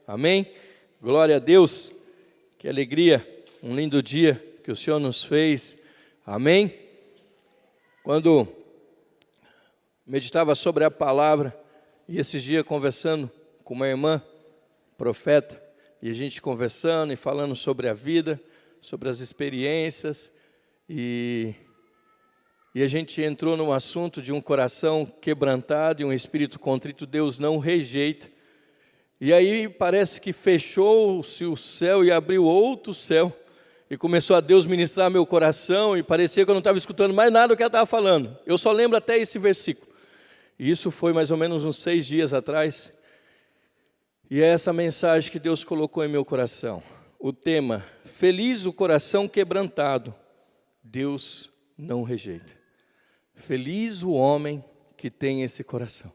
Amém? Glória a Deus. Que alegria, um lindo dia que o Senhor nos fez. Amém? Quando meditava sobre a palavra, e esses dias conversando com uma irmã, profeta, e a gente conversando e falando sobre a vida, sobre as experiências, e a gente entrou no assunto de um coração quebrantado e um espírito contrito, Deus não rejeita. E aí parece que fechou-se o céu e abriu outro céu, e começou a Deus ministrar meu coração, e parecia que eu não estava escutando mais nada do que ela estava falando. Eu só lembro até esse versículo. E isso foi mais ou menos uns 6 dias atrás. E é essa mensagem que Deus colocou em meu coração. O tema, feliz o coração quebrantado, Deus não rejeita. Feliz o homem que tem esse coração.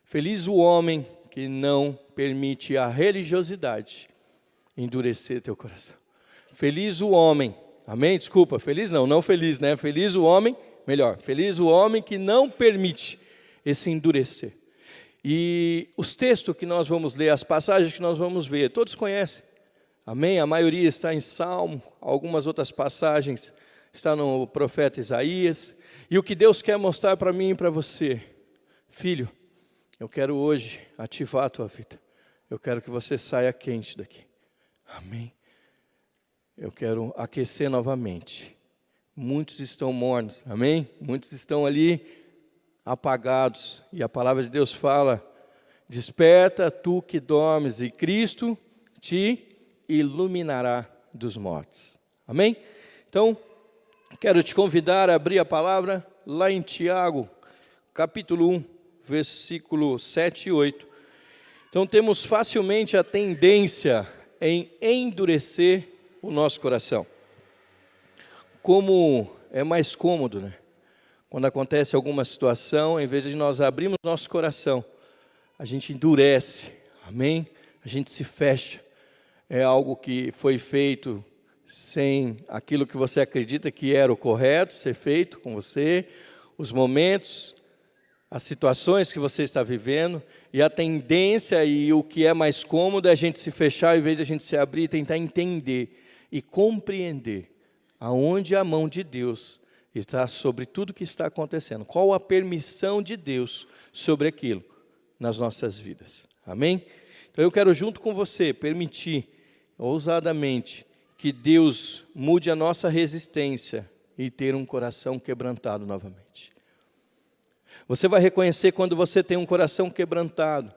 Feliz o homem que não permite a religiosidade endurecer teu coração. Feliz o homem, amém? Desculpa, feliz não feliz, né? Feliz o homem, melhor, feliz o homem que não permite esse endurecer. E os textos que nós vamos ler, as passagens que nós vamos ver, todos conhecem, amém? A maioria está em Salmo, algumas outras passagens estão no profeta Isaías. E o que Deus quer mostrar para mim e para você, filho, eu quero hoje ativar a tua vida. Eu quero que você saia quente daqui. Amém? Eu quero aquecer novamente. Muitos estão mornos. Amém? Muitos estão ali apagados. E a palavra de Deus fala, desperta tu que dormes e Cristo te iluminará dos mortos. Amém? Então, quero te convidar a abrir a palavra lá em Tiago, capítulo 1, versículo 7 e 8. Então temos facilmente a tendência em endurecer o nosso coração. Como é mais cômodo, né? Quando acontece alguma situação, em vez de nós abrirmos nosso coração, a gente endurece, amém? A gente se fecha. É algo que foi feito sem aquilo que você acredita que era o correto ser feito com você, os momentos, as situações que você está vivendo, e a tendência e o que é mais cômodo é a gente se fechar, em vez de a gente se abrir e tentar entender e compreender aonde a mão de Deus está sobre tudo que está acontecendo, qual a permissão de Deus sobre aquilo nas nossas vidas, amém? Então eu quero junto com você permitir ousadamente que Deus mude a nossa resistência e ter um coração quebrantado novamente. Você vai reconhecer quando você tem um coração quebrantado.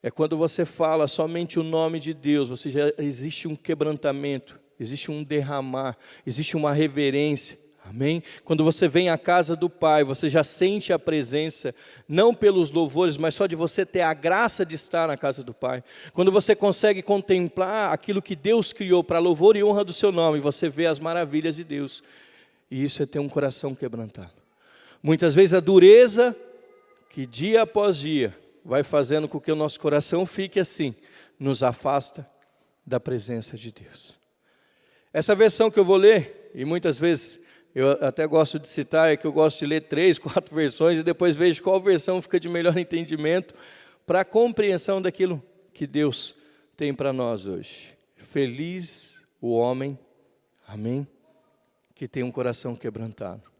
É quando você fala somente o nome de Deus, você já existe um quebrantamento, existe um derramar, existe uma reverência. Amém? Quando você vem à casa do Pai, você já sente a presença, não pelos louvores, mas só de você ter a graça de estar na casa do Pai. Quando você consegue contemplar aquilo que Deus criou para louvor e honra do seu nome, você vê as maravilhas de Deus. E isso é ter um coração quebrantado. Muitas vezes a dureza que dia após dia vai fazendo com que o nosso coração fique assim, nos afasta da presença de Deus. Essa versão que eu vou ler, e muitas vezes eu até gosto de citar, é que eu gosto de ler 3, 4 versões e depois vejo qual versão fica de melhor entendimento para a compreensão daquilo que Deus tem para nós hoje. Feliz o homem, amém, que tem um coração quebrantado,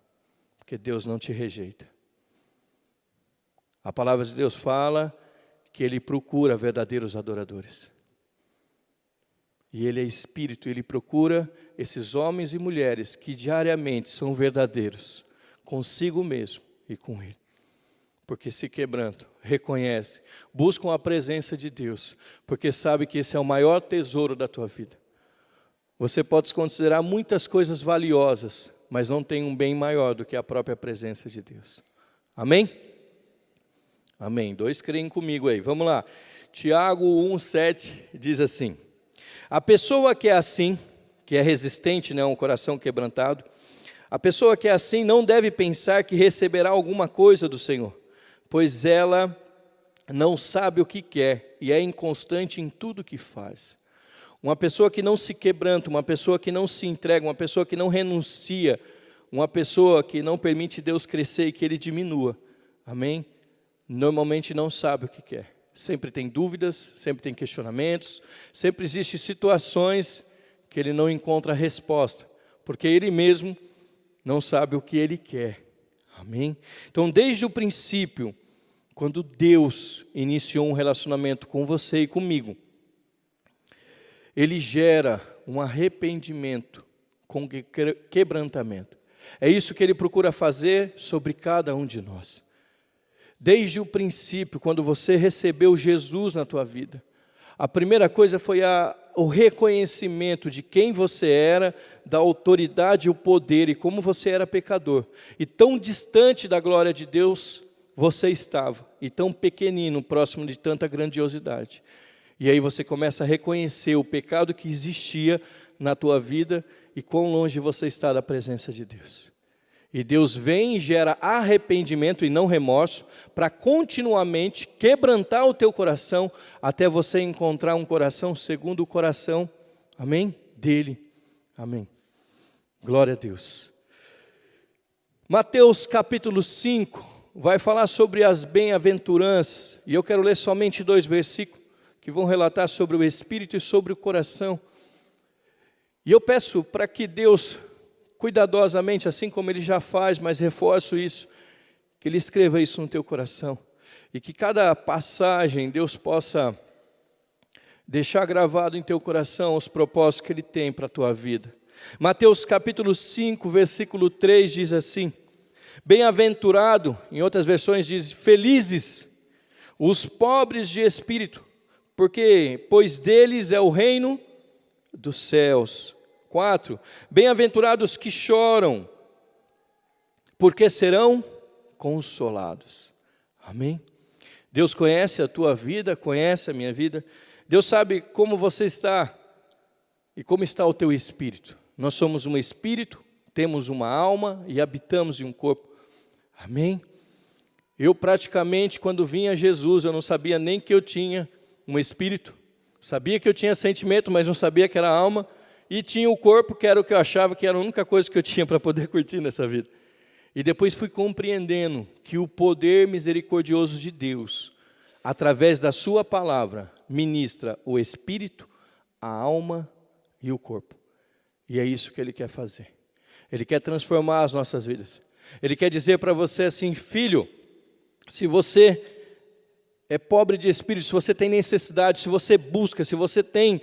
porque Deus não te rejeita. A palavra de Deus fala que Ele procura verdadeiros adoradores. E Ele é Espírito, Ele procura esses homens e mulheres que diariamente são verdadeiros, consigo mesmo e com Ele. Porque se quebrantam, reconhecem, buscam a presença de Deus, porque sabe que esse é o maior tesouro da tua vida. Você pode considerar muitas coisas valiosas, mas não tem um bem maior do que a própria presença de Deus. Amém? Amém. 2 creem comigo aí, vamos lá. Tiago 1,7 diz assim: a pessoa que é assim, que é resistente, né, um coração quebrantado, a pessoa que é assim não deve pensar que receberá alguma coisa do Senhor, pois ela não sabe o que quer e é inconstante em tudo que faz. Uma pessoa que não se quebranta, uma pessoa que não se entrega, uma pessoa que não renuncia, uma pessoa que não permite Deus crescer e que Ele diminua, amém? Normalmente não sabe o que quer. sempre tem dúvidas, sempre tem questionamentos, sempre existem situações que ele não encontra resposta, porque ele mesmo não sabe o que ele quer. Amém? Então, desde o princípio, quando Deus iniciou um relacionamento com você e comigo, Ele gera um arrependimento com quebrantamento. É isso que Ele procura fazer sobre cada um de nós. Desde o princípio, quando você recebeu Jesus na tua vida, a primeira coisa foi o reconhecimento de quem você era, da autoridade e o poder, e como você era pecador. E tão distante da glória de Deus você estava, e tão pequenino, próximo de tanta grandiosidade. E aí você começa a reconhecer o pecado que existia na tua vida, e quão longe você está da presença de Deus. E Deus vem e gera arrependimento e não remorso, para continuamente quebrantar o teu coração, até você encontrar um coração segundo o coração, amém? Dele, amém. Glória a Deus. Mateus capítulo 5, vai falar sobre as bem-aventuranças, e eu quero ler somente 2 versículos, que vão relatar sobre o Espírito e sobre o coração. E eu peço para que Deus, cuidadosamente, assim como Ele já faz, mas reforço isso, que Ele escreva isso no teu coração, e que cada passagem Deus possa deixar gravado em teu coração os propósitos que Ele tem para a tua vida. Mateus capítulo 5, versículo 3 diz assim: bem-aventurado, em outras versões diz, felizes os pobres de espírito, pois deles é o reino dos céus. 4, bem-aventurados que choram, porque serão consolados. Amém? Deus conhece a tua vida, conhece a minha vida. Deus sabe como você está e como está o teu espírito. Nós somos um espírito, temos uma alma e habitamos em um corpo. Amém? Eu praticamente, quando vim a Jesus, eu não sabia nem que eu tinha um espírito. Sabia que eu tinha sentimento, mas não sabia que era alma. E tinha o corpo, que era o que eu achava que era a única coisa que eu tinha para poder curtir nessa vida. E depois fui compreendendo que o poder misericordioso de Deus, através da sua palavra, ministra o espírito, a alma e o corpo. E é isso que Ele quer fazer. Ele quer transformar as nossas vidas. Ele quer dizer para você assim: filho, se você é pobre de espírito, se você tem necessidade, se você busca, se você tem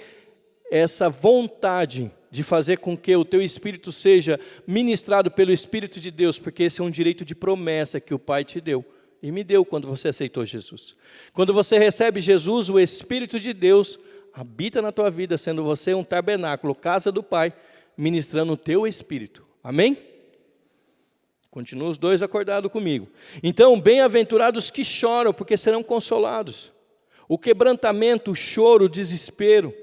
essa vontade de fazer com que o teu espírito seja ministrado pelo Espírito de Deus, porque esse é um direito de promessa que o Pai te deu, e me deu quando você aceitou Jesus. Quando você recebe Jesus, o Espírito de Deus habita na tua vida, sendo você um tabernáculo, casa do Pai, ministrando o teu espírito. Amém? Continua os dois acordados comigo. Então, bem-aventurados que choram, porque serão consolados. O quebrantamento, o choro, o desespero.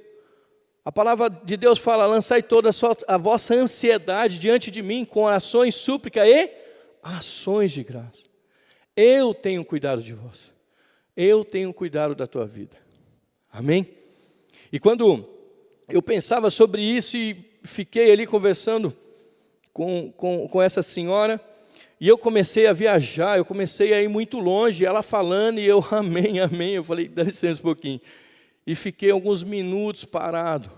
A palavra de Deus fala: lançai toda a vossa ansiedade diante de mim, com orações, súplica e ações de graça. Eu tenho cuidado de vós. Eu tenho cuidado da tua vida. Amém? E quando eu pensava sobre isso e fiquei ali conversando com essa senhora, e eu comecei a viajar, eu comecei a ir muito longe, ela falando, e eu, amém, amém. Eu falei, dá licença um pouquinho. E fiquei alguns minutos parado.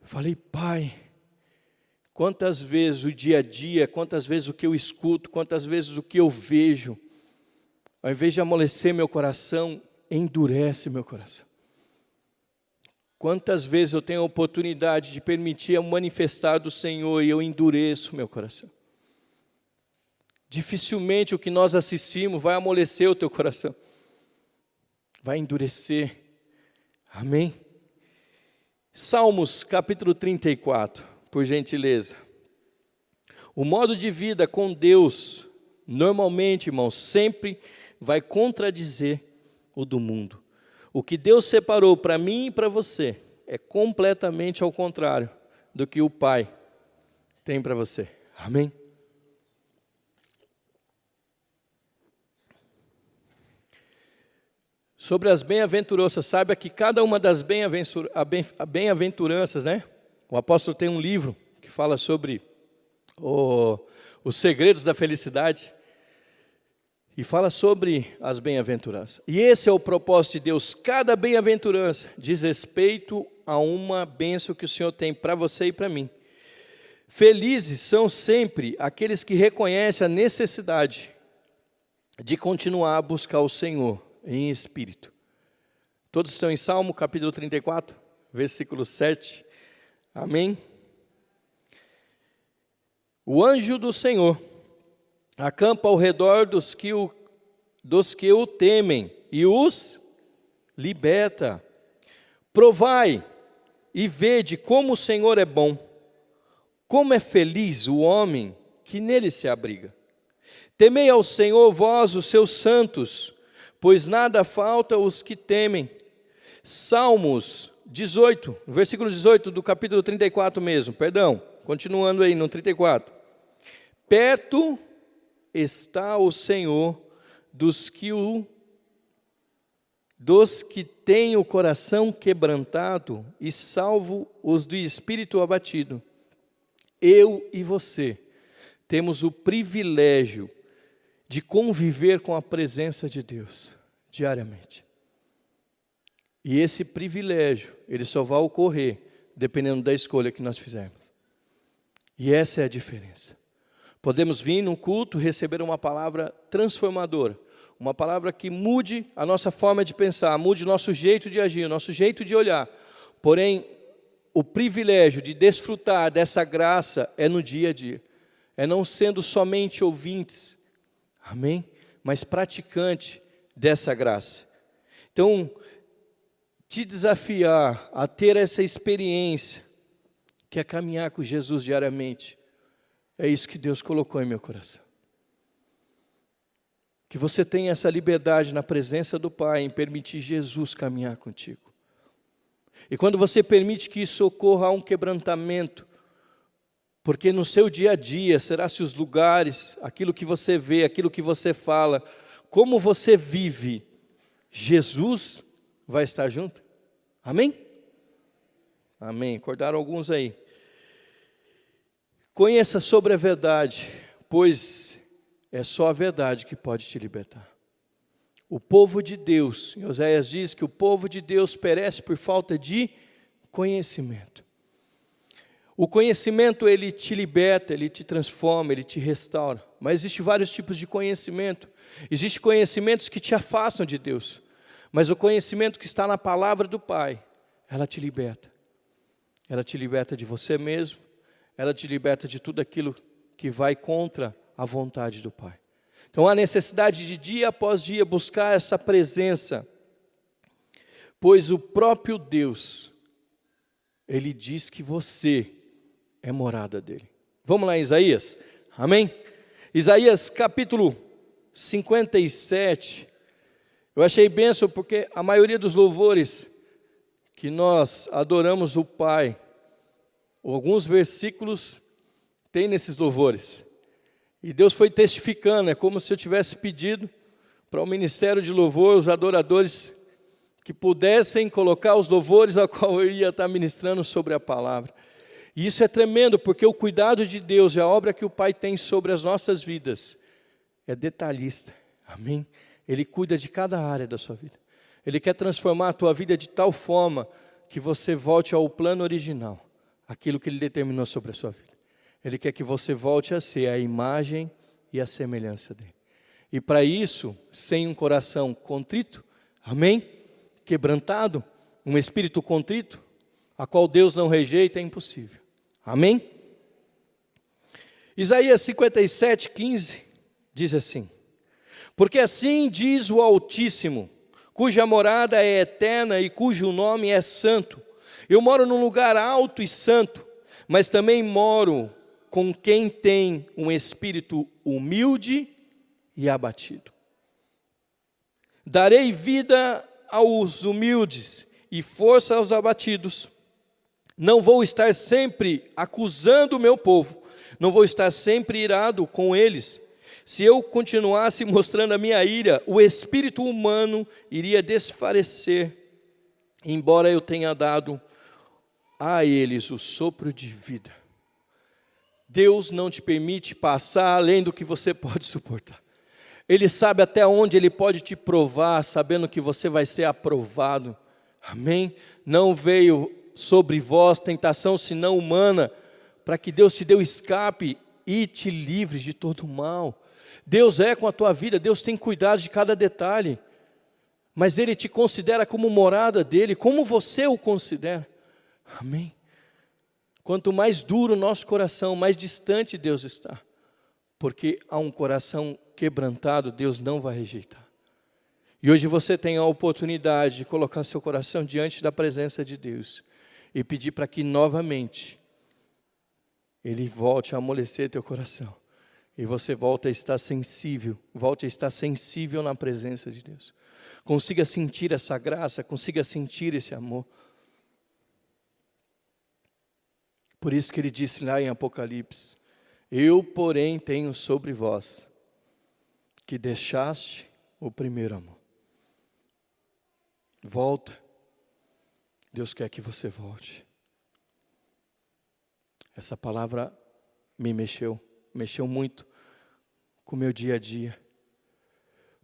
Falei, Pai, quantas vezes o dia a dia, quantas vezes o que eu escuto, quantas vezes o que eu vejo, ao invés de amolecer meu coração, endurece meu coração. Quantas vezes eu tenho a oportunidade de permitir a manifestar do Senhor e eu endureço meu coração. Dificilmente o que nós assistimos vai amolecer o teu coração. Vai endurecer. Amém? Salmos capítulo 34, por gentileza. O modo de vida com Deus, normalmente, irmãos, sempre vai contradizer o do mundo. O que Deus separou para mim e para você é completamente ao contrário do que o Pai tem para você. Amém? Sobre as bem-aventuranças, saiba que cada uma das bem-aventuranças, né? O apóstolo tem um livro que fala sobre os segredos da felicidade. e fala sobre as bem-aventuranças. E esse é o propósito de Deus. Cada bem-aventurança diz respeito a uma bênção que o Senhor tem para você e para mim. Felizes são sempre aqueles que reconhecem a necessidade de continuar a buscar o Senhor em espírito. Todos estão em Salmo, capítulo 34, versículo 7. Amém? O anjo do Senhor acampa ao redor dos que o temem e os liberta. Provai e vede como o Senhor é bom, como é feliz o homem que nele se abriga. Temei ao Senhor vós, os seus santos, pois nada falta aos que temem. Salmos 18, versículo 18 do capítulo 34 mesmo, perdão, continuando aí no 34. Perto está o Senhor dos que têm o coração quebrantado e salvo os do espírito abatido. Eu e você temos o privilégio de conviver com a presença de Deus diariamente. E esse privilégio, ele só vai ocorrer dependendo da escolha que nós fizermos. E essa é a diferença. Podemos vir num culto, receber uma palavra transformadora, uma palavra que mude a nossa forma de pensar, mude o nosso jeito de agir, o nosso jeito de olhar. Porém, o privilégio de desfrutar dessa graça é no dia a dia. É não sendo somente ouvintes, amém? Mas praticante dessa graça. Então, te desafiar a ter essa experiência, que é caminhar com Jesus diariamente. É isso que Deus colocou em meu coração. Que você tenha essa liberdade na presença do Pai, em permitir Jesus caminhar contigo. E quando você permite que isso ocorra, há um quebrantamento, porque no seu dia a dia, será se os lugares, aquilo que você vê, aquilo que você fala, como você vive, Jesus vai estar junto? Amém? Amém. Acordaram alguns aí. Conheça sobre a verdade, pois é só a verdade que pode te libertar. O povo de Deus, em Oséias diz que o povo de Deus perece por falta de conhecimento. O conhecimento, ele te liberta, ele te transforma, ele te restaura. Mas existem vários tipos de conhecimento. Existem conhecimentos que te afastam de Deus. Mas o conhecimento que está na palavra do Pai, ela te liberta. Ela te liberta de você mesmo. Ela te liberta de tudo aquilo que vai contra a vontade do Pai. Então há necessidade de dia após dia buscar essa presença, pois o próprio Deus, Ele diz que você é morada dEle. Vamos lá em Isaías? Amém? Isaías capítulo 57, eu achei bênção porque a maioria dos louvores que nós adoramos o Pai, alguns versículos tem nesses louvores. E Deus foi testificando, é como se eu tivesse pedido para o ministério de louvor, os adoradores, que pudessem colocar os louvores a qual eu ia estar ministrando sobre a palavra. E isso é tremendo, porque o cuidado de Deus e a obra que o Pai tem sobre as nossas vidas é detalhista, amém? Ele cuida de cada área da sua vida. Ele quer transformar a tua vida de tal forma que você volte ao plano original, aquilo que Ele determinou sobre a sua vida. Ele quer que você volte a ser a imagem e a semelhança dEle. E para isso, sem um coração contrito, amém? Quebrantado, um espírito contrito, a qual Deus não rejeita, é impossível. Amém? Isaías 57, 15, diz assim: porque assim diz o Altíssimo, cuja morada é eterna e cujo nome é santo. Eu moro num lugar alto e santo, mas também moro com quem tem um espírito humilde e abatido. Darei vida aos humildes e força aos abatidos. Não vou estar sempre acusando o meu povo, não vou estar sempre irado com eles. Se eu continuasse mostrando a minha ira, o espírito humano iria desfalecer, embora eu tenha dado a eles o sopro de vida. Deus não te permite passar além do que você pode suportar. Ele sabe até onde Ele pode te provar, sabendo que você vai ser aprovado. Amém? Não veio sobre vós tentação senão humana, para que Deus te dê o escape e te livre de todo o mal. Deus é com a tua vida, Deus tem cuidado de cada detalhe, mas Ele te considera como morada dEle, como você o considera. Amém? Quanto mais duro o nosso coração, mais distante Deus está, porque há um coração quebrantado, Deus não vai rejeitar. E hoje você tem a oportunidade de colocar seu coração diante da presença de Deus e pedir para que novamente Ele volte a amolecer teu coração e você volte a estar sensível na presença de Deus. Consiga sentir essa graça, consiga sentir esse amor. Por isso que Ele disse lá em Apocalipse: eu, porém, tenho sobre vós que deixaste o primeiro amor. Volta. Deus quer que você volte. Essa palavra me mexeu muito com o meu dia a dia.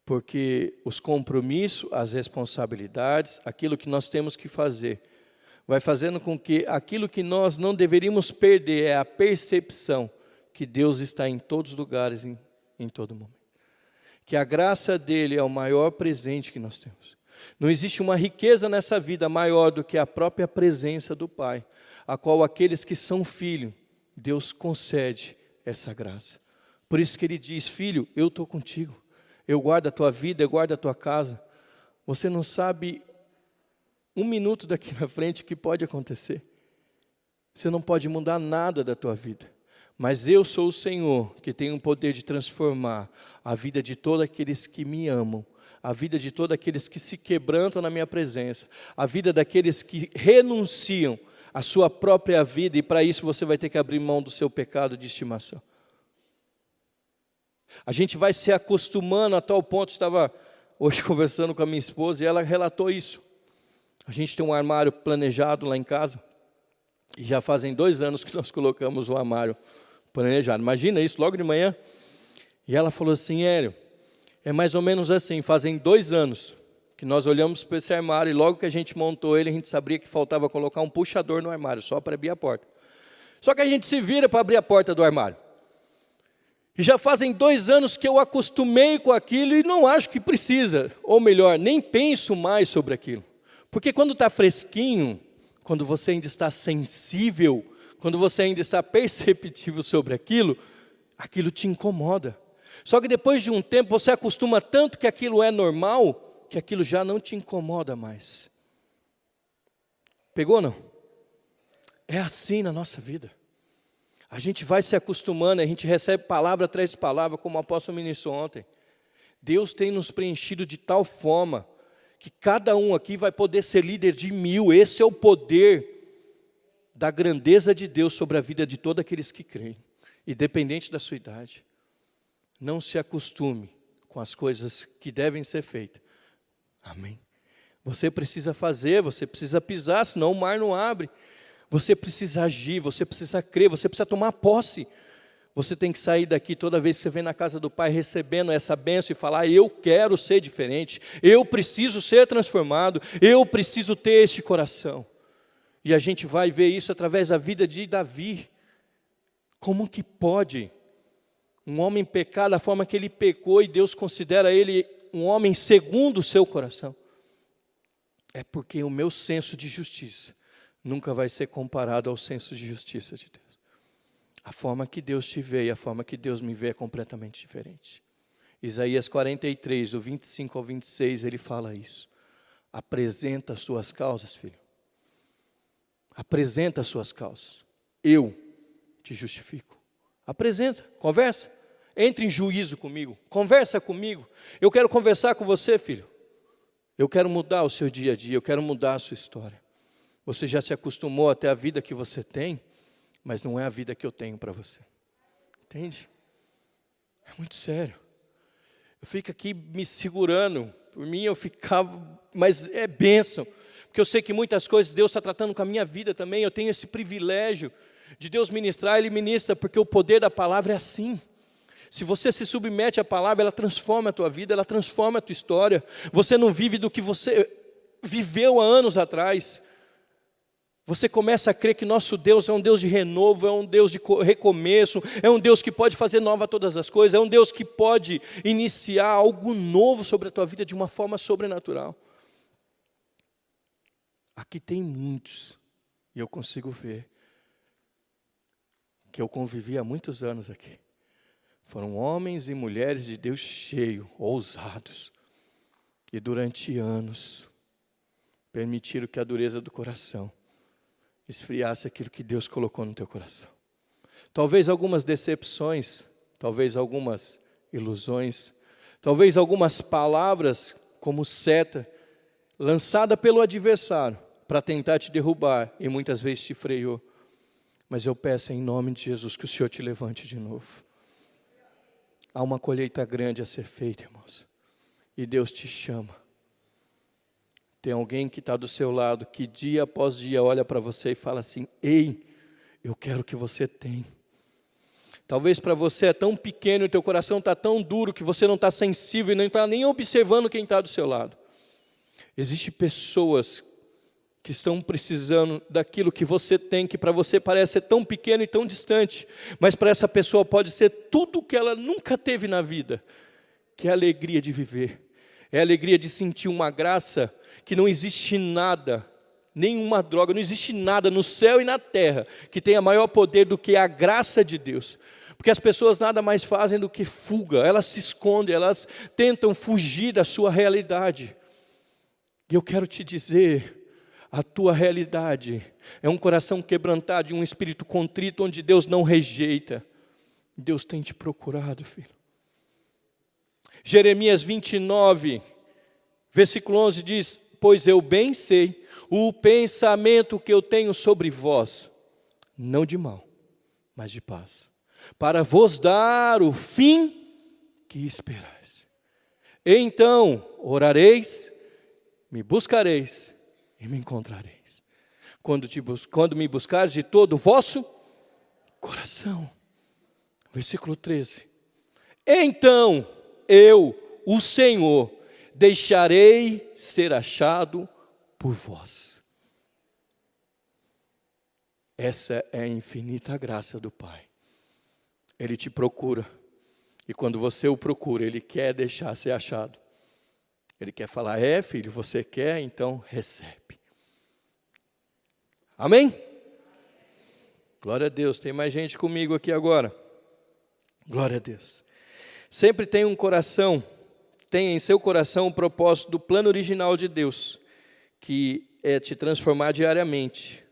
Porque os compromissos, as responsabilidades, aquilo que nós temos que fazer, vai fazendo com que aquilo que nós não deveríamos perder é a percepção que Deus está em todos os lugares, em todo momento. Que a graça dEle é o maior presente que nós temos. Não existe uma riqueza nessa vida maior do que a própria presença do Pai, a qual aqueles que são filhos, Deus concede essa graça. Por isso que Ele diz: filho, eu estou contigo, eu guardo a tua vida, eu guardo a tua casa. Você não sabe um minuto daqui na frente o que pode acontecer. Você não pode mudar nada da tua vida. Mas eu sou o Senhor que tem o poder de transformar a vida de todos aqueles que me amam, a vida de todos aqueles que se quebrantam na minha presença, a vida daqueles que renunciam à sua própria vida, e para isso você vai ter que abrir mão do seu pecado de estimação. A gente vai se acostumando a tal ponto. Estava hoje conversando com a minha esposa e ela relatou isso. A gente tem um armário planejado lá em casa, e já fazem 2 anos que nós colocamos o armário planejado. Imagina isso, logo de manhã. E ela falou assim: Hélio, é mais ou menos assim, fazem 2 anos que nós olhamos para esse armário, e logo que a gente montou ele, a gente sabia que faltava colocar um puxador no armário, só para abrir a porta. Só que a gente se vira para abrir a porta do armário. E já fazem 2 anos que eu acostumei com aquilo e não acho que precisa, ou melhor, nem penso mais sobre aquilo. Porque quando está fresquinho, quando você ainda está sensível, quando você ainda está perceptivo sobre aquilo, aquilo te incomoda. Só que depois de um tempo você acostuma tanto que aquilo é normal, que aquilo já não te incomoda mais. Pegou, não? É assim na nossa vida. A gente vai se acostumando, a gente recebe palavra atrás de palavra, como o apóstolo ministrou ontem. Deus tem nos preenchido de tal forma que cada um aqui vai poder ser líder de 1000. Esse é o poder da grandeza de Deus sobre a vida de todos aqueles que creem, independente da sua idade. Não se acostume com as coisas que devem ser feitas. Amém? Você precisa fazer, você precisa pisar, senão o mar não abre. Você precisa agir, você precisa crer, você precisa tomar posse. Você tem que sair daqui toda vez que você vem na casa do Pai recebendo essa bênção e falar: eu quero ser diferente, eu preciso ser transformado, eu preciso ter este coração. E a gente vai ver isso através da vida de Davi. Como que pode um homem pecar da forma que ele pecou e Deus considera ele um homem segundo o seu coração? É porque o meu senso de justiça nunca vai ser comparado ao senso de justiça de Deus. A forma que Deus te vê e a forma que Deus me vê é completamente diferente. Isaías 43, do 25 ao 26, ele fala isso. Apresenta as suas causas, filho. Apresenta as suas causas. Eu te justifico. Apresenta, conversa. Entre em juízo comigo, conversa comigo. Eu quero conversar com você, filho. Eu quero mudar o seu dia a dia, eu quero mudar a sua história. Você já se acostumou até a vida que você tem, mas não é a vida que eu tenho para você. Entende? É muito sério. Eu fico aqui me segurando. Por mim eu ficava, mas é bênção. Porque eu sei que muitas coisas Deus está tratando com a minha vida também. Eu tenho esse privilégio de Deus ministrar, Ele ministra, porque o poder da palavra é assim. Se você se submete à palavra, ela transforma a tua vida, ela transforma a tua história. Você não vive do que você viveu há anos atrás. Você começa a crer que nosso Deus é um Deus de renovo, é um Deus de recomeço, é um Deus que pode fazer nova todas as coisas, é um Deus que pode iniciar algo novo sobre a tua vida de uma forma sobrenatural. Aqui tem muitos, e eu consigo ver, que eu convivi há muitos anos aqui. Foram homens e mulheres de Deus cheio, ousados, e durante anos permitiram que a dureza do coração esfriasse aquilo que Deus colocou no teu coração. Talvez algumas decepções, talvez algumas ilusões, talvez algumas palavras como seta, lançada pelo adversário para tentar te derrubar e muitas vezes te freou. Mas eu peço em nome de Jesus que o Senhor te levante de novo. Há uma colheita grande a ser feita, irmãos, e Deus te chama. Tem alguém que está do seu lado, que dia após dia olha para você e fala assim: ei, eu quero que você tenha. Talvez para você é tão pequeno e teu coração está tão duro que você não está sensível e não está nem observando quem está do seu lado. Existem pessoas que estão precisando daquilo que você tem, que para você parece ser tão pequeno e tão distante, mas para essa pessoa pode ser tudo o que ela nunca teve na vida, que é a alegria de viver, é a alegria de sentir uma graça que não existe nada, nenhuma droga, não existe nada no céu e na terra que tenha maior poder do que a graça de Deus. Porque as pessoas nada mais fazem do que fuga, elas se escondem, elas tentam fugir da sua realidade. E eu quero te dizer, a tua realidade é um coração quebrantado e um espírito contrito, onde Deus não rejeita. Deus tem te procurado, filho. Jeremias 29, versículo 11 diz: pois eu bem sei o pensamento que eu tenho sobre vós, não de mal, mas de paz, para vos dar o fim que esperais. Então orareis, me buscareis e me encontrareis, quando me buscares de todo o vosso coração. Versículo 13. Então eu, o Senhor, deixarei ser achado por vós. Essa é a infinita graça do Pai. Ele te procura, e quando você o procura, Ele quer deixar ser achado. Ele quer falar: é, filho, você quer? Então recebe. Amém? Glória a Deus. Tem mais gente comigo aqui agora. Glória a Deus. Sempre tem um coração, tem em seu coração o propósito do plano original de Deus, que é te transformar diariamente.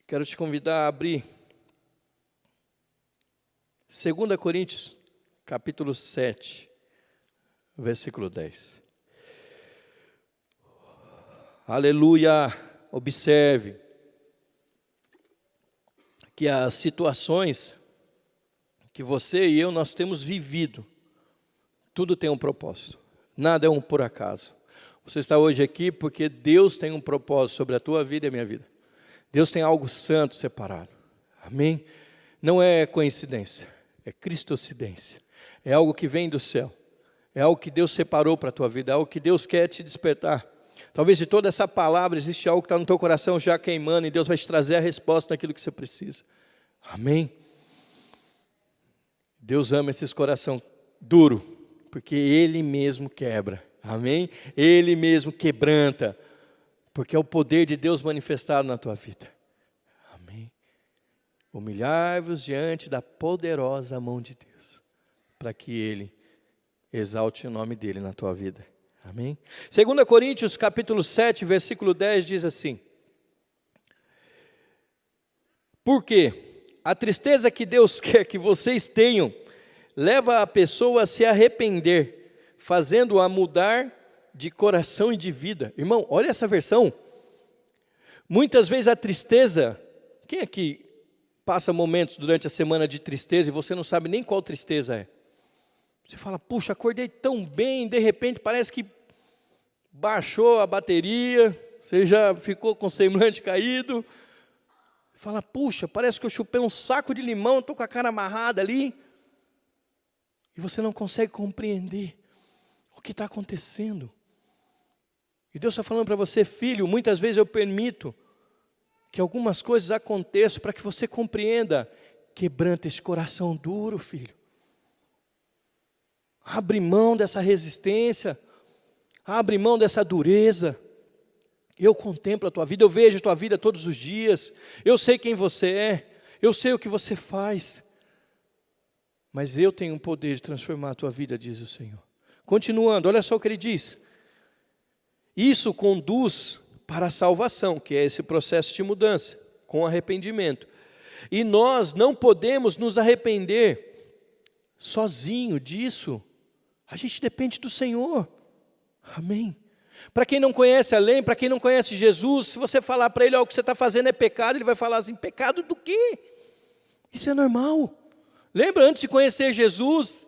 Quero te convidar a abrir 2 Coríntios, capítulo 7, versículo 10. Aleluia! Observe que as situações que você e eu nós temos vivido, tudo tem um propósito, nada é um por acaso. Você está hoje aqui porque Deus tem um propósito sobre a tua vida e a minha vida. Deus tem algo santo separado, amém? Não é coincidência, é cristocidência, é algo que vem do céu, é algo que Deus separou para a tua vida, é algo que Deus quer te despertar. Talvez de toda essa palavra existe algo que está no teu coração já queimando, e Deus vai te trazer a resposta naquilo que você precisa, amém? Deus ama esses coração duro, porque Ele mesmo quebra, amém? Ele mesmo quebranta, porque é o poder de Deus manifestado na tua vida, amém? Humilhai-vos diante da poderosa mão de Deus, para que Ele exalte o nome dEle na tua vida, amém? 2 Coríntios capítulo 7, versículo 10 diz assim: porque a tristeza que Deus quer que vocês tenham leva a pessoa a se arrepender, fazendo-a mudar de coração e de vida. Irmão, olha essa versão. Muitas vezes a tristeza, quem aqui passa momentos durante a semana de tristeza e você não sabe nem qual tristeza é? Você fala: puxa, acordei tão bem, de repente parece que baixou a bateria, você já ficou com o semblante caído, Fala, puxa, parece que eu chupei um saco de limão, estou com a cara amarrada ali. E você não consegue compreender o que está acontecendo. E Deus está falando para você, filho, muitas vezes eu permito que algumas coisas aconteçam para que você compreenda. Quebranta esse coração duro, filho. Abre mão dessa resistência. Abre mão dessa dureza. Eu contemplo a tua vida, eu vejo a tua vida todos os dias. Eu sei quem você é. Eu sei o que você faz. Mas eu tenho o poder de transformar a tua vida, diz o Senhor. Continuando, olha só o que ele diz. Isso conduz para a salvação, que é esse processo de mudança, com arrependimento. E nós não podemos nos arrepender sozinho disso. A gente depende do Senhor. Amém? Para quem não conhece a lei, para quem não conhece Jesus, se você falar para ele, o que você está fazendo é pecado, ele vai falar assim, pecado do quê? Isso é normal. Lembra, antes de conhecer Jesus,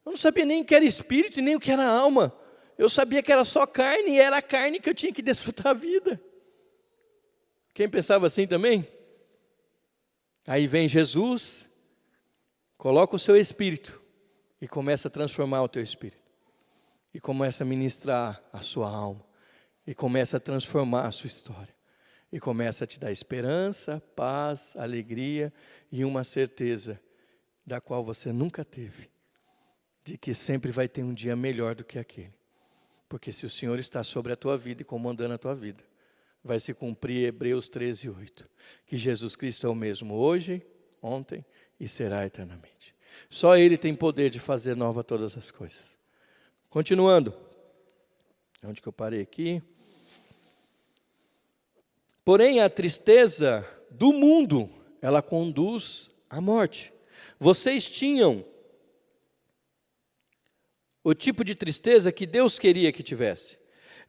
eu não sabia nem o que era espírito e nem o que era alma. Eu sabia que era só carne e era a carne que eu tinha que desfrutar a vida. Quem pensava assim também? Aí vem Jesus, coloca o seu espírito e começa a transformar o teu espírito. E começa a ministrar a sua alma. E começa a transformar a sua história. E começa a te dar esperança, paz, alegria e uma certeza da qual você nunca teve. De que sempre vai ter um dia melhor do que aquele. Porque se o Senhor está sobre a tua vida e comandando a tua vida, vai se cumprir Hebreus 13:8. Que Jesus Cristo é o mesmo hoje, ontem e será eternamente. Só Ele tem poder de fazer nova todas as coisas. Continuando. Onde que eu parei aqui? Porém, a tristeza do mundo, ela conduz à morte. Vocês tinham o tipo de tristeza que Deus queria que tivesse.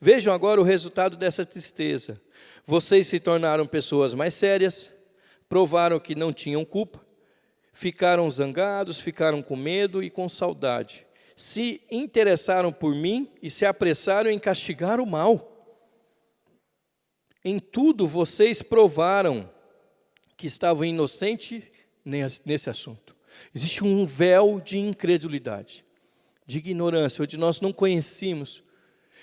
Vejam agora o resultado dessa tristeza. Vocês se tornaram pessoas mais sérias, provaram que não tinham culpa, ficaram zangados, ficaram com medo e com saudade. Se interessaram por mim e se apressaram em castigar o mal. Em tudo vocês provaram que estavam inocentes nesse assunto. Existe um véu de incredulidade, de ignorância, onde nós não conhecíamos.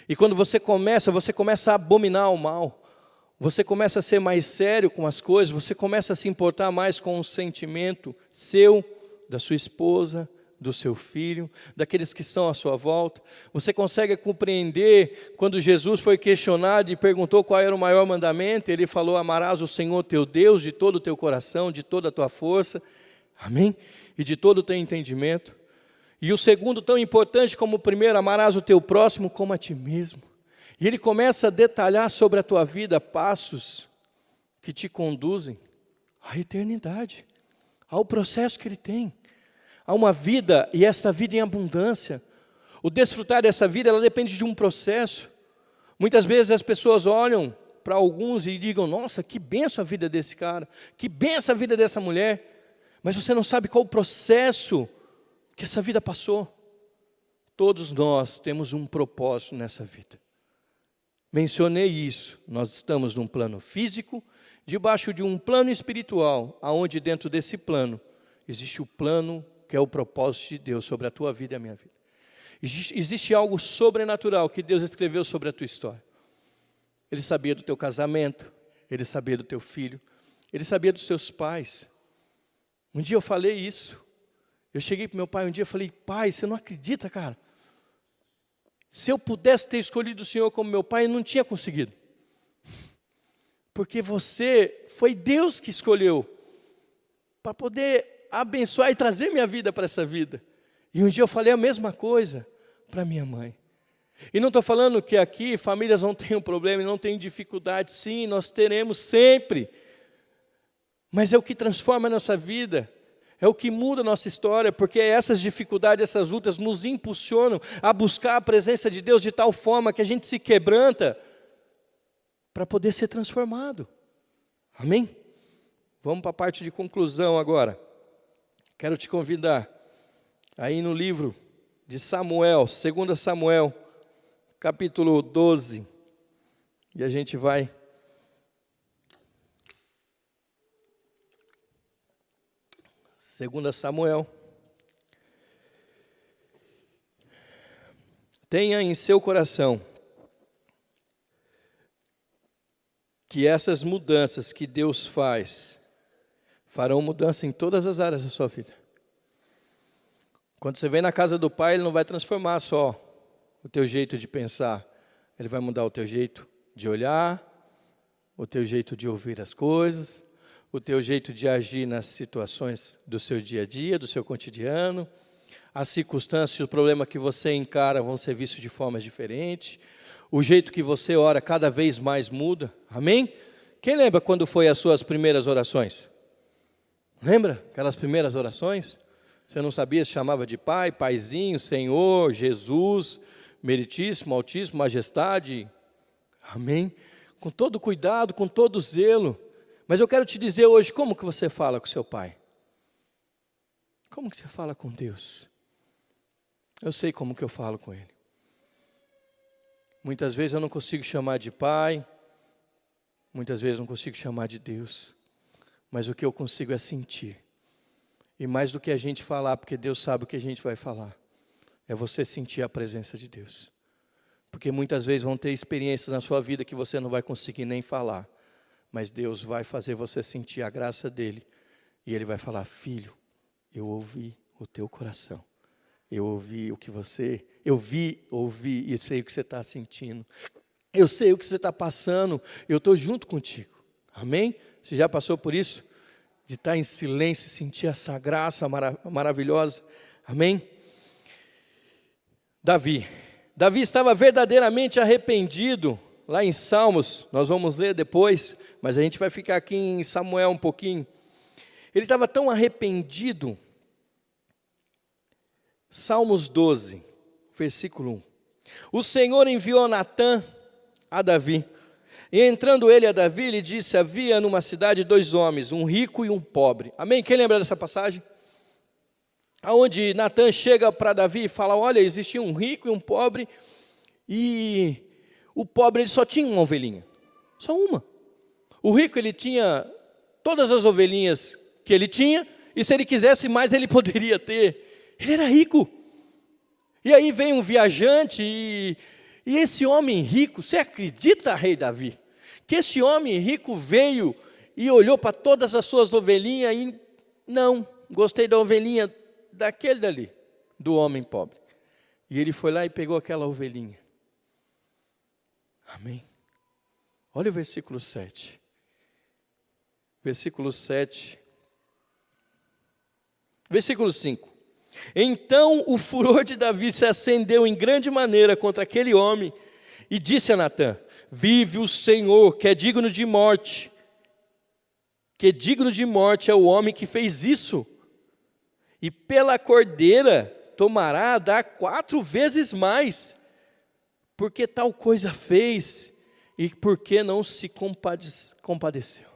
E quando você começa a abominar o mal, você começa a ser mais sério com as coisas, você começa a se importar mais com o sentimento seu, da sua esposa, do seu filho, daqueles que estão à sua volta. Você consegue compreender quando Jesus foi questionado e perguntou qual era o maior mandamento, ele falou, amarás o Senhor teu Deus de todo o teu coração, de toda a tua força, amém? E de todo o teu entendimento. E o segundo, tão importante como o primeiro, amarás o teu próximo como a ti mesmo. E ele começa a detalhar sobre a tua vida passos que te conduzem à eternidade, ao processo que ele tem. Há uma vida, e essa vida em abundância. O desfrutar dessa vida, ela depende de um processo. Muitas vezes as pessoas olham para alguns e digam, nossa, que benção a vida desse cara, que benção a vida dessa mulher. Mas você não sabe qual o processo que essa vida passou. Todos nós temos um propósito nessa vida. Mencionei isso, nós estamos num plano físico, debaixo de um plano espiritual, aonde dentro desse plano, existe o plano que é o propósito de Deus sobre a tua vida e a minha vida. Existe algo sobrenatural que Deus escreveu sobre a tua história. Ele sabia do teu casamento, Ele sabia do teu filho, Ele sabia dos teus pais. Um dia eu falei isso, eu cheguei para meu pai um dia e falei, pai, você não acredita, cara? Se eu pudesse ter escolhido o Senhor como meu pai, eu não tinha conseguido. Porque foi Deus que escolheu para poder abençoar e trazer minha vida para essa vida. E um dia eu falei a mesma coisa para minha mãe. E não estou falando que aqui famílias não tenham problema, não tenham dificuldade. Sim, nós teremos sempre. Mas é o que transforma a nossa vida. É o que muda a nossa história, porque essas dificuldades, essas lutas nos impulsionam a buscar a presença de Deus de tal forma que a gente se quebranta para poder ser transformado. Amém? Vamos para a parte de conclusão agora. Quero te convidar aí no livro de Samuel, 2 Samuel, capítulo 12. E a gente vai 2 Samuel. Tenha em seu coração que essas mudanças que Deus faz, farão mudança em todas as áreas da sua vida. Quando você vem na casa do Pai, Ele não vai transformar só o teu jeito de pensar. Ele vai mudar o teu jeito de olhar, o teu jeito de ouvir as coisas, o teu jeito de agir nas situações do seu dia a dia, do seu cotidiano. As circunstâncias, o problema que você encara vão ser vistos de forma diferente. O jeito que você ora cada vez mais muda. Amém? Quem lembra quando foi as suas primeiras orações? Lembra aquelas primeiras orações? Você não sabia, se chamava de Pai, Paizinho, Senhor, Jesus, Meritíssimo, Altíssimo, Majestade. Amém? Com todo cuidado, com todo zelo. Mas eu quero te dizer hoje, como que você fala com seu Pai? Como que você fala com Deus? Eu sei como que eu falo com Ele. Muitas vezes eu não consigo chamar de Pai, muitas vezes eu não consigo chamar de Deus, mas o que eu consigo é sentir. E mais do que a gente falar, porque Deus sabe o que a gente vai falar, é você sentir a presença de Deus. Porque muitas vezes vão ter experiências na sua vida que você não vai conseguir nem falar, mas Deus vai fazer você sentir a graça dEle, e Ele vai falar: filho, eu ouvi o teu coração. Eu ouvi o que você, ouvi e sei o que você está sentindo. Eu sei o que você está passando, eu estou junto contigo. Amém? Você já passou por isso? De estar em silêncio e sentir essa graça maravilhosa. Amém? Davi estava verdadeiramente arrependido. Lá em Salmos, nós vamos ler depois, mas a gente vai ficar aqui em Samuel um pouquinho. Ele estava tão arrependido. Salmos 12, versículo 1. O Senhor enviou Natã a Davi. E entrando ele a Davi, lhe disse: havia numa cidade 2 homens, um rico e um pobre. Amém? Quem lembra dessa passagem? Aonde Natã chega para Davi e fala: olha, existia um rico e um pobre, e o pobre ele só tinha uma ovelhinha, só uma. O rico ele tinha todas as ovelhinhas que ele tinha, e se ele quisesse mais ele poderia ter. Ele era rico. E aí vem um viajante e esse homem rico, você acredita, rei Davi, que esse homem rico veio e olhou para todas as suas ovelhinhas e não, gostei da ovelhinha daquele dali, do homem pobre. E ele foi lá e pegou aquela ovelhinha. Amém? Olha o versículo 7. Versículo 7. Versículo 5. Então o furor de Davi se acendeu em grande maneira contra aquele homem e disse a Natã: vive o Senhor, que é digno de morte. Que digno de morte é o homem que fez isso. E pela cordeira tomará a dar 4 vezes mais, porque tal coisa fez e porque não se compadeceu.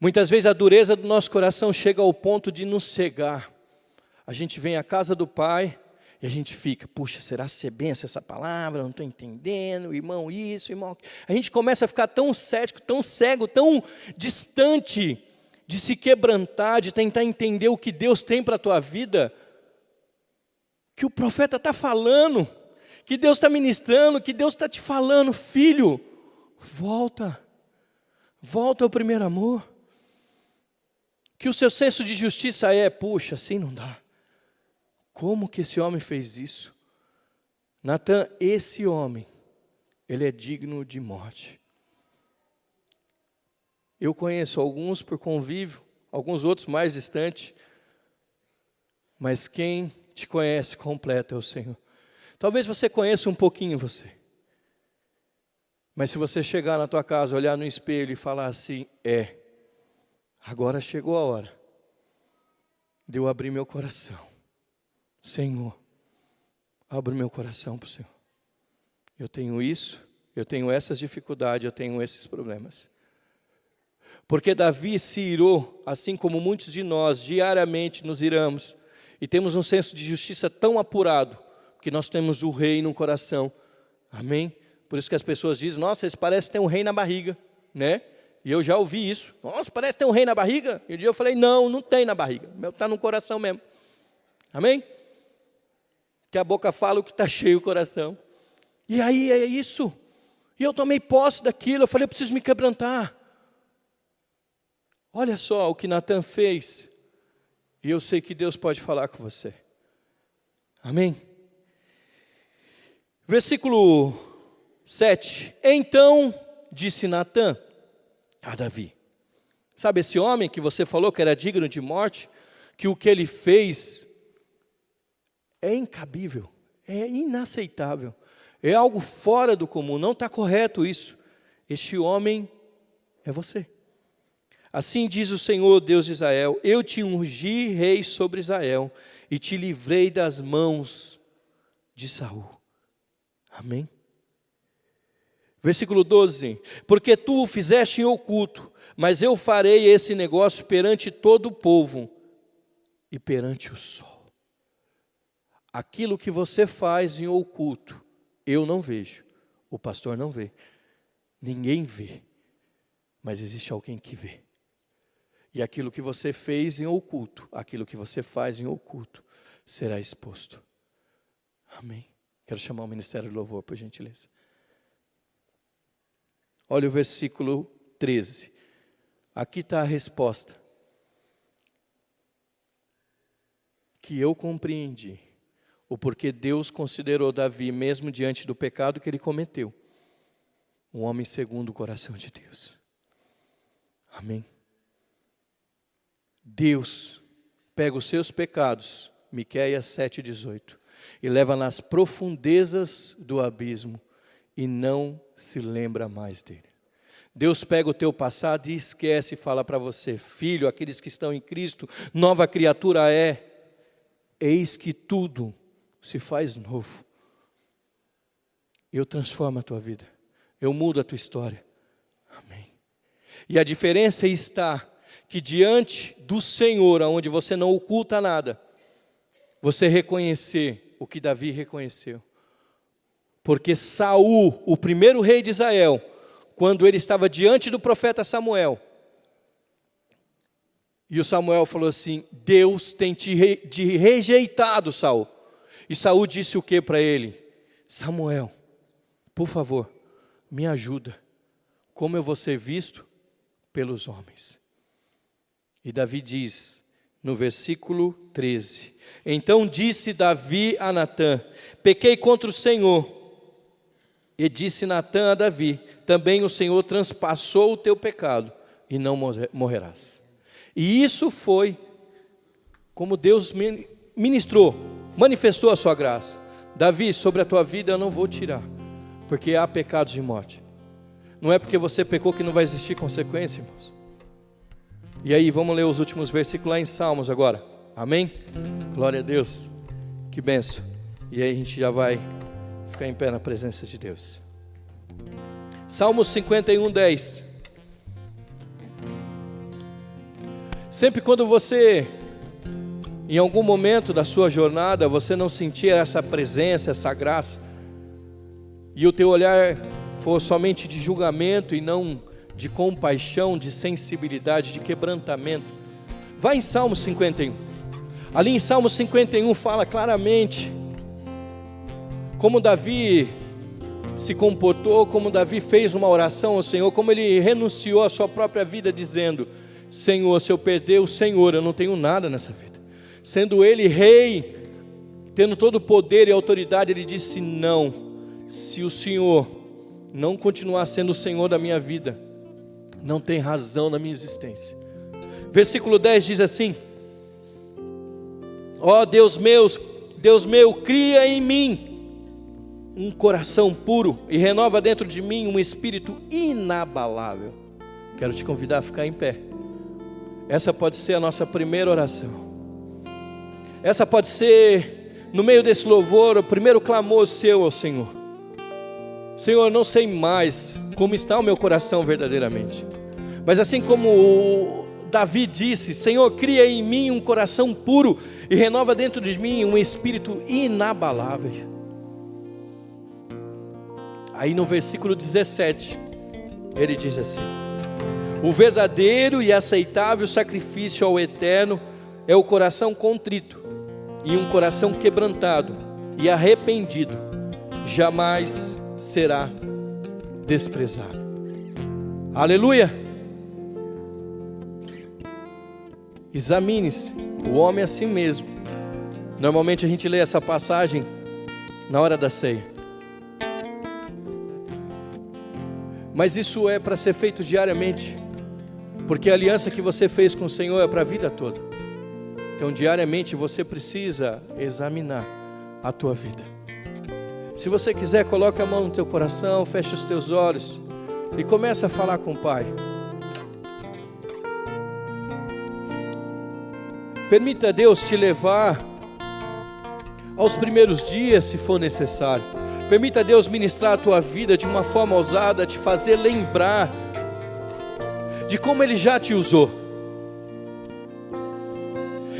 Muitas vezes a dureza do nosso coração chega ao ponto de nos cegar. A gente vem à casa do Pai e a gente fica: puxa, será que você benção essa palavra? Não estou entendendo, irmão isso, irmão... A gente começa a ficar tão cético, tão cego, tão distante de se quebrantar, de tentar entender o que Deus tem para a tua vida, que o profeta está falando, que Deus está ministrando, que Deus está te falando: filho, volta ao primeiro amor. Que o seu senso de justiça puxa, assim não dá. Como que esse homem fez isso? Natã, esse homem, ele é digno de morte. Eu conheço alguns por convívio, alguns outros mais distantes, mas quem te conhece completo é o Senhor. Talvez você conheça um pouquinho você, mas se você chegar na tua casa, olhar no espelho e falar assim: agora chegou a hora de eu abrir meu coração. Senhor, abra o meu coração para o Senhor. Eu tenho isso, eu tenho essas dificuldades, eu tenho esses problemas. Porque Davi se irou, assim como muitos de nós diariamente nos iramos, e temos um senso de justiça tão apurado, que nós temos o rei no coração. Amém? Por isso que as pessoas dizem: nossa, esse parece ter um rei na barriga, né? E eu já ouvi isso. Nossa, parece que tem um rei na barriga. E um dia eu falei, não tem na barriga. O meu está no coração mesmo. Amém? Que a boca fala o que está cheio o coração. E aí é isso. E eu tomei posse daquilo. Eu falei, eu preciso me quebrantar. Olha só o que Natan fez. E eu sei que Deus pode falar com você. Amém? Versículo 7. Então disse Natan a Davi. Sabe esse homem que você falou que era digno de morte? Que o que ele fez é incabível, é inaceitável. É algo fora do comum, não está correto isso. Este homem é você. Assim diz o Senhor, Deus de Israel, eu te ungi rei sobre Israel e te livrei das mãos de Saul. Amém? Versículo 12, porque tu o fizeste em oculto, mas eu farei esse negócio perante todo o povo e perante o sol. Aquilo que você faz em oculto, eu não vejo, o pastor não vê, ninguém vê, mas existe alguém que vê. E aquilo que você fez em oculto, aquilo que você faz em oculto, será exposto. Amém. Quero chamar o Ministério do Louvor, por gentileza. Olha o versículo 13. Aqui está a resposta. Que eu compreendi o porquê Deus considerou Davi, mesmo diante do pecado que ele cometeu, um homem segundo o coração de Deus. Amém. Deus pega os seus pecados, Miqueias 7,18, e leva nas profundezas do abismo e não se lembra mais dele. Deus pega o teu passado e esquece e fala para você, filho, aqueles que estão em Cristo, nova criatura é, eis que tudo se faz novo. Eu transformo a tua vida, eu mudo a tua história. Amém. E a diferença está que diante do Senhor, onde você não oculta nada, você reconhecer o que Davi reconheceu. Porque Saul, o primeiro rei de Israel, quando ele estava diante do profeta Samuel, e o Samuel falou assim, Deus tem te rejeitado, Saul. E Saul disse o que para ele? Samuel, por favor, me ajuda, como eu vou ser visto pelos homens. E Davi diz, no versículo 13, então disse Davi a Natã, pequei contra o Senhor. E disse Natã a Davi, também o Senhor transpassou o teu pecado, e não morrerás. E isso foi como Deus ministrou, manifestou a sua graça. Davi, sobre a tua vida eu não vou tirar, porque há pecados de morte. Não é porque você pecou que não vai existir consequência, irmãos. E aí, vamos ler os últimos versículos lá em Salmos agora. Amém? Glória a Deus. Que benção. E aí a gente já vai ficar em pé na presença de Deus. Salmos 51:10. Sempre quando você, em algum momento da sua jornada, você não sentir essa presença, essa graça, e o teu olhar for somente de julgamento e não de compaixão, de sensibilidade, de quebrantamento, vai em Salmo 51. Ali em Salmo 51 fala claramente como Davi se comportou, como Davi fez uma oração ao Senhor, como ele renunciou à sua própria vida, dizendo, Senhor, se eu perder o Senhor, eu não tenho nada nessa vida. Sendo ele rei, tendo todo o poder e autoridade, ele disse, não, se o Senhor não continuar sendo o Senhor da minha vida, não tem razão na minha existência. Versículo 10 diz assim, ó Deus meu, cria em mim um coração puro e renova dentro de mim um espírito inabalável. Quero te convidar a ficar em pé. Essa pode ser a nossa primeira oração. Essa pode ser, no meio desse louvor, o primeiro clamor seu ao Senhor. Senhor, eu não sei mais como está o meu coração verdadeiramente, mas assim como Davi disse, Senhor, cria em mim um coração puro e renova dentro de mim um espírito inabalável. Aí no versículo 17, ele diz assim, O verdadeiro e aceitável sacrifício ao Eterno é o coração contrito, e um coração quebrantado e arrependido jamais será desprezado. Aleluia! Examine-se, o homem a si mesmo. Normalmente a gente lê essa passagem na hora da ceia, mas isso é para ser feito diariamente, porque a aliança que você fez com o Senhor é para a vida toda. Então diariamente você precisa examinar a tua vida. Se você quiser, coloque a mão no teu coração, feche os teus olhos e comece a falar com o Pai. Permita Deus te levar aos primeiros dias, se for necessário. Permita Deus ministrar a tua vida de uma forma ousada, te fazer lembrar de como Ele já te usou.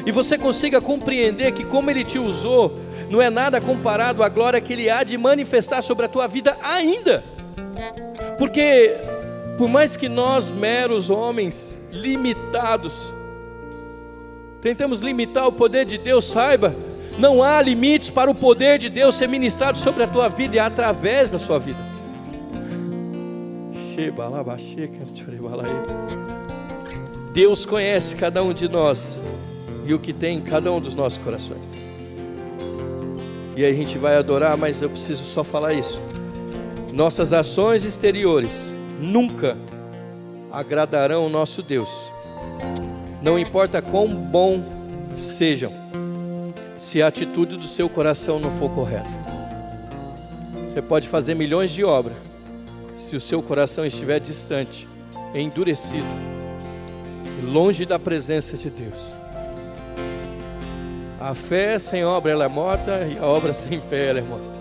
E você consiga compreender que como Ele te usou, não é nada comparado à glória que Ele há de manifestar sobre a tua vida ainda. Porque, por mais que nós, meros homens, limitados, tentamos limitar o poder de Deus, saiba, não há limites para o poder de Deus ser ministrado sobre a tua vida e através da sua vida. Deus conhece cada um de nós e o que tem em cada um dos nossos corações. E aí a gente vai adorar, mas eu preciso só falar isso. Nossas ações exteriores nunca agradarão o nosso Deus. Não importa quão bom sejam, se a atitude do seu coração não for correta. Você pode fazer milhões de obras, se o seu coração estiver distante, endurecido, longe da presença de Deus. A fé sem obra ela é morta, e a obra sem fé ela é morta.